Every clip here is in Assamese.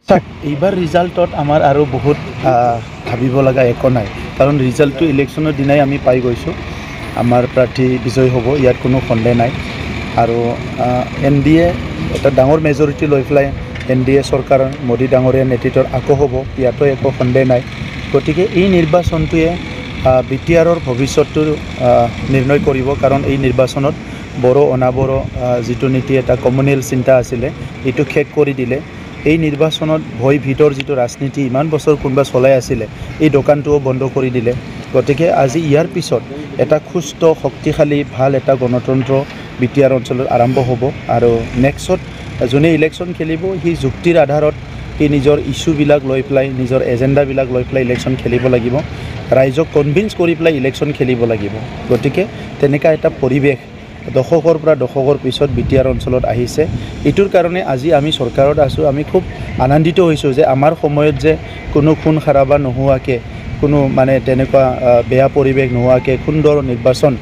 এইবাৰ ৰিজাল্টত আমাৰ আৰু বহুত ভাবিব লগা একো নাই, কাৰণ ৰিজাল্টটো ইলেকশ্যনৰ দিনাই আমি পাই গৈছোঁ। আমাৰ প্ৰাৰ্থী বিজয় হ'ব, ইয়াত কোনো সন্দেহ নাই। আৰু NDA এটা ডাঙৰ মেজৰিটি লৈ পেলাই NDA চৰকাৰ মোদী ডাঙৰীয়াৰ নেতৃত্বত আকৌ হ'ব, ইয়াতো একো সন্দেহ নাই। গতিকে এই নিৰ্বাচনটোৱে BTRৰ ভৱিষ্যতটো নিৰ্ণয় কৰিব, কাৰণ এই নিৰ্বাচনত বড়ো অনাবড়ো যিটো নীতি এটা কমিউনেল চিন্তা আছিলে এইটো শেষ কৰি দিলে। এই নিৰ্বাচনত ভয় ভীতৰ যিটো ৰাজনীতি ইমান বছৰ কোনোবা চলাই আছিলে, এই দোকানটোও বন্ধ কৰি দিলে। গতিকে আজি ইয়াৰ পিছত এটা সুস্থ শক্তিশালী ভাল এটা গণতন্ত্ৰ BTR অঞ্চলত আৰম্ভ হ'ব। আৰু নেক্সট যোনে ইলেকশ্যন খেলিব সি যুক্তিৰ আধাৰত সি নিজৰ ইছ্যুবিলাক লৈ পেলাই নিজৰ এজেণ্ডাবিলাক লৈ পেলাই ইলেকশ্যন খেলিব লাগিব, ৰাইজক কনভিন্স কৰি পেলাই ইলেকশ্যন খেলিব লাগিব। গতিকে তেনেকুৱা এটা পৰিৱেশ দশকৰ পৰা দশকৰ পিছত BTR অঞ্চলত আহিছে। এইটোৰ কাৰণে আজি আমি চৰকাৰত আছোঁ, আমি খুব আনন্দিত হৈছোঁ যে আমাৰ সময়ত যে কোনো খুন খাৰাবা নোহোৱাকৈ, কোনো মানে তেনেকুৱা বেয়া পৰিৱেশ নোহোৱাকৈ সুন্দৰ নিৰ্বাচন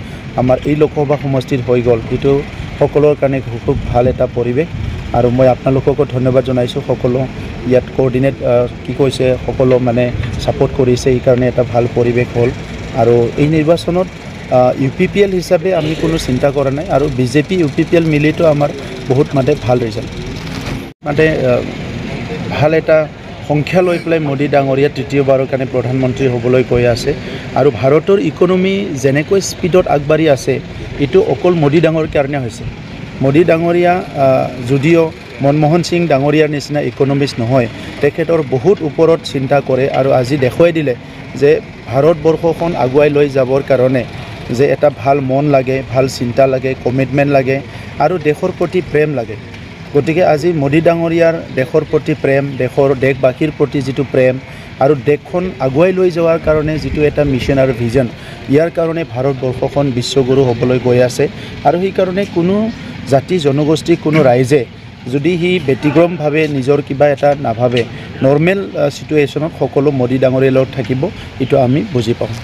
আমাৰ এই লোকসভা সমষ্টিত হৈ গ'ল। এইটো সকলোৰ কাৰণে খুব ভাল এটা পৰিৱেশ। আৰু মই আপোনালোককো ধন্যবাদ জনাইছোঁ, সকলো ইয়াত কোঅৰ্ডিনেট কি কৈছে সকলো মানে ছাপোৰ্ট কৰিছে, এইকাৰণে এটা ভাল পৰিৱেশ হ'ল। আৰু এই নিৰ্বাচনত UPPL হিচাপে আমি কোনো চিন্তা কৰা নাই, আৰু BJP UPPL মিলিতো আমাৰ বহুত মানে ভাল ৰিজাল্ট, মানে ভাল এটা সংখ্যা লৈ পেলাই মোদী ডাঙৰীয়া তৃতীয়বাৰৰ কাৰণে প্ৰধানমন্ত্ৰী হ'বলৈ গৈ আছে। আৰু ভাৰতৰ ইকনমি যেনেকৈ স্পীডত আগবাঢ়ি আছে, এইটো অকল মোদী ডাঙৰীয়াৰ কাৰণে হৈছে। মোদী ডাঙৰীয়া যদিও মনমোহন সিং ডাঙৰীয়াৰ নিচিনা ইকনমিষ্ট নহয়, তেখেতৰ বহুত ওপৰত চিন্তা কৰে। আৰু আজি দেখুৱাই দিলে যে ভাৰতবৰ্ষখন আগুৱাই লৈ যাবৰ কাৰণে যে এটা ভাল মন লাগে, ভাল চিন্তা লাগে, কমিটমেণ্ট লাগে আৰু দেশৰ প্ৰতি প্ৰেম লাগে। গতিকে আজি মোদী ডাঙৰীয়াৰ দেশৰ প্ৰতি প্ৰেম, দেশবাসীৰ প্ৰতি যিটো প্ৰেম আৰু দেশখন আগুৱাই লৈ যোৱাৰ কাৰণে যিটো এটা মিছন আৰু ভিজন, ইয়াৰ কাৰণে ভাৰতবৰ্ষখন বিশ্বগুৰু হ'বলৈ গৈ আছে। আৰু সেইকাৰণে কোনো জাতি জনগোষ্ঠী কোনো ৰাইজে যদি সি ব্যতিক্ৰমভাৱে নিজৰ কিবা এটা নাভাবে, নৰ্মেল চিটুৱেশ্যনত সকলো মোদী ডাঙৰীয়াৰ লগত থাকিব, এইটো আমি বুজি পাওঁ।